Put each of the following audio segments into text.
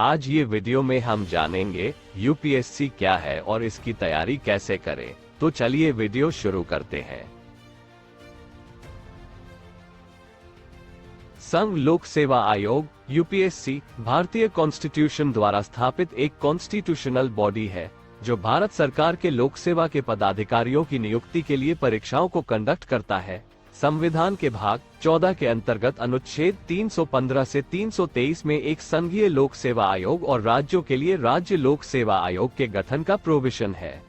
आज ये वीडियो में हम जानेंगे यूपीएससी क्या है और इसकी तैयारी कैसे करें। तो चलिए वीडियो शुरू करते हैं। संघ लोक सेवा आयोग यूपीएससी भारतीय कॉन्स्टिट्यूशन द्वारा स्थापित एक कॉन्स्टिट्यूशनल बॉडी है जो भारत सरकार के लोक सेवा के पदाधिकारियों की नियुक्ति के लिए परीक्षाओं को कंडक्ट करता है। संविधान के भाग 14 के अंतर्गत अनुच्छेद 315 से 323 में एक संघीय लोक सेवा आयोग और राज्यों के लिए राज्य लोक सेवा आयोग के गठन का प्रोविजन है।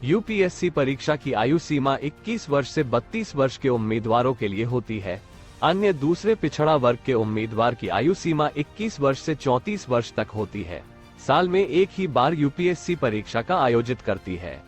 यूपीएससी परीक्षा की आयु सीमा 21 वर्ष से 32 वर्ष के उम्मीदवारों के लिए होती है। अन्य दूसरे पिछड़ा वर्ग के उम्मीदवार की आयु सीमा 21 वर्ष से 34 वर्ष तक होती है। साल में एक ही बार यूपीएससी परीक्षा का आयोजित करती है।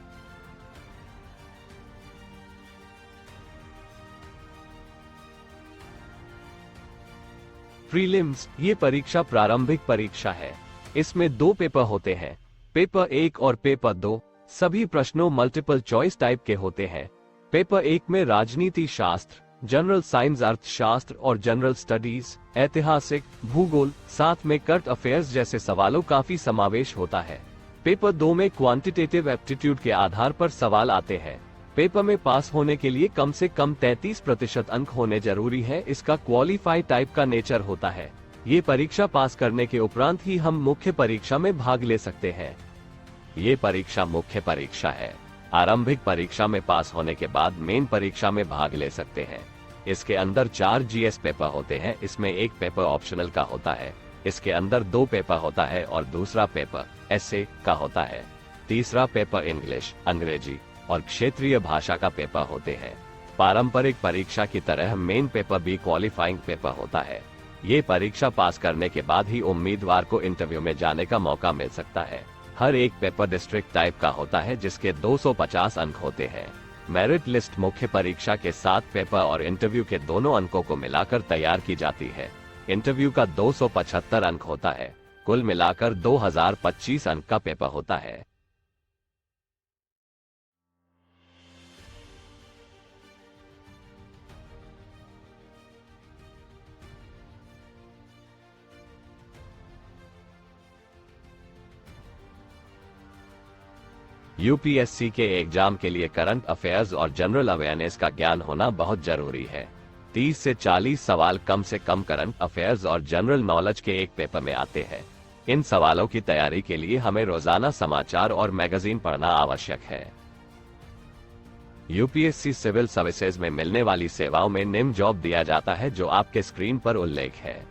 प्रीलिम्स ये परीक्षा प्रारंभिक परीक्षा है। इसमें 2 पेपर होते हैं, पेपर 1 और पेपर 2। सभी प्रश्नों मल्टीपल चॉइस टाइप के होते हैं। पेपर 1 में राजनीति शास्त्र, जनरल साइंस अर्थशास्त्र और जनरल स्टडीज, ऐतिहासिक, भूगोल, साथ में करंट अफेयर्स जैसे सवालों काफी समावेश होता है। पेपर 2 में क्वांटिटेटिव एप्टीट्यूड के आधार पर सवाल आते हैं। पेपर में पास होने के लिए कम से कम 33% अंक होने जरूरी है। इसका क्वालिफाई टाइप का नेचर होता है। ये परीक्षा पास करने के उपरांत ही हम मुख्य परीक्षा में भाग ले सकते हैं। ये परीक्षा मुख्य परीक्षा है। आरंभिक परीक्षा में पास होने के बाद मेन परीक्षा में भाग ले सकते हैं। इसके अंदर 4 जीएस पेपर होते हैं। इसमें एक पेपर ऑप्शनल का होता है। इसके अंदर 2 पेपर होता है और दूसरा पेपर एसे का होता है। तीसरा पेपर इंग्लिश, अंग्रेजी और क्षेत्रीय भाषा का पेपर होते हैं। पारंपरिक परीक्षा की तरह मेन पेपर भी क्वालिफाइंग पेपर होता है। ये परीक्षा पास करने के बाद ही उम्मीदवार को इंटरव्यू में जाने का मौका मिल सकता है। हर एक पेपर डिस्ट्रिक्ट टाइप का होता है जिसके 250 अंक होते हैं। मेरिट लिस्ट मुख्य परीक्षा के 7 पेपर और इंटरव्यू के दोनों अंकों को मिलाकर तैयार की जाती है। इंटरव्यू का 275 अंक होता है। कुल मिलाकर 2025 अंक का पेपर होता है। यूपीएससी के एग्जाम के लिए करंट अफेयर्स और जनरल अवेयरनेस का ज्ञान होना बहुत जरूरी है। 30 से 40 सवाल कम से कम करंट अफेयर्स और जनरल नॉलेज के एक पेपर में आते हैं। इन सवालों की तैयारी के लिए हमें रोजाना समाचार और मैगजीन पढ़ना आवश्यक है। यूपीएससी सिविल सर्विसेज में मिलने वाली सेवाओं में निम्न जॉब दिया जाता है जो आपके स्क्रीन पर उल्लेख है।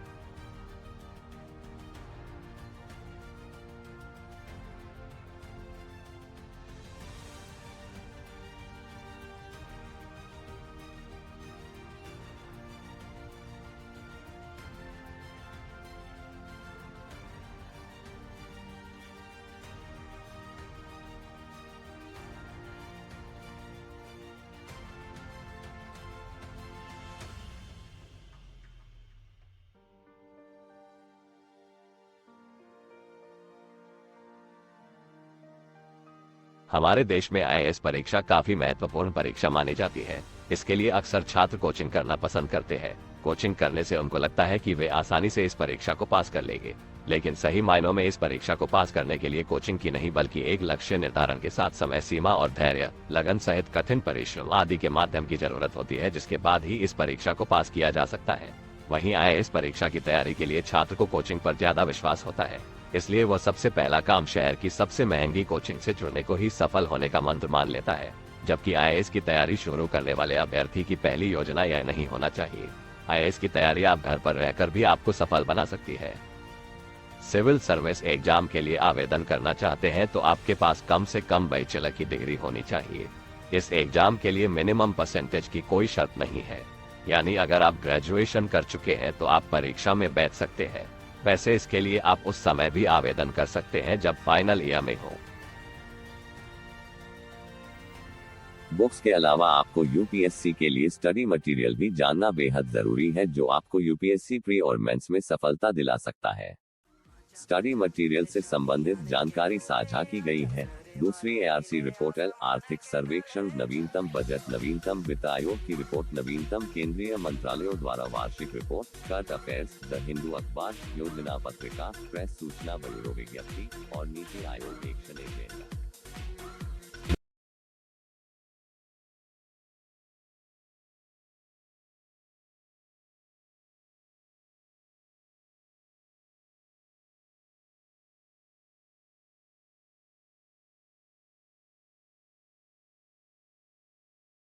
हमारे देश में आईएएस परीक्षा काफी महत्वपूर्ण परीक्षा मानी जाती है। इसके लिए अक्सर छात्र कोचिंग करना पसंद करते हैं। कोचिंग करने से उनको लगता है कि वे आसानी से इस परीक्षा को पास कर लेंगे, लेकिन सही मायनों में इस परीक्षा को पास करने के लिए कोचिंग की नहीं बल्कि एक लक्ष्य निर्धारण के साथ समय सीमा और धैर्य, लगन सहित कठिन परिश्रम आदि के माध्यम की जरूरत होती है, जिसके बाद ही इस परीक्षा को पास किया जा सकता है। वहीं आईएएस परीक्षा की तैयारी के लिए छात्र को कोचिंग पर ज्यादा विश्वास होता है, इसलिए वह सबसे पहला काम शहर की सबसे महंगी कोचिंग से जुड़ने को ही सफल होने का मंत्र मान लेता है। जबकि आईएएस की तैयारी शुरू करने वाले अभ्यर्थी की पहली योजना यह नहीं होना चाहिए। आईएएस की तैयारी आप घर पर रहकर भी आपको सफल बना सकती है। सिविल सर्विस एग्जाम के लिए आवेदन करना चाहते हैं तो आपके पास कम से कम बैचलर की डिग्री होनी चाहिए। इस एग्जाम के लिए मिनिमम परसेंटेज की कोई शर्त नहीं है, यानी अगर आप ग्रेजुएशन कर चुके हैं तो आप परीक्षा में बैठ सकते हैं। वैसे इसके लिए आप उस समय भी आवेदन कर सकते हैं जब फाइनल ईयर में हो। बुक्स के अलावा आपको यूपीएससी के लिए स्टडी मटेरियल भी जानना बेहद जरूरी है जो आपको यूपीएससी प्री और मेंस में सफलता दिला सकता है। स्टडी मटेरियल से संबंधित जानकारी साझा की गई है। दूसरी ARC रिपोर्ट आर्थिक सर्वेक्षण, नवीनतम बजट, नवीनतम वित्त आयोग की रिपोर्ट, नवीनतम केंद्रीय मंत्रालयों द्वारा वार्षिक report, current affairs, the Hindu अखबार, योजना पत्रिका, प्रेस सूचना ब्यूरो विज्ञप्ति और नीति आयोग एक्शन एजेंडा।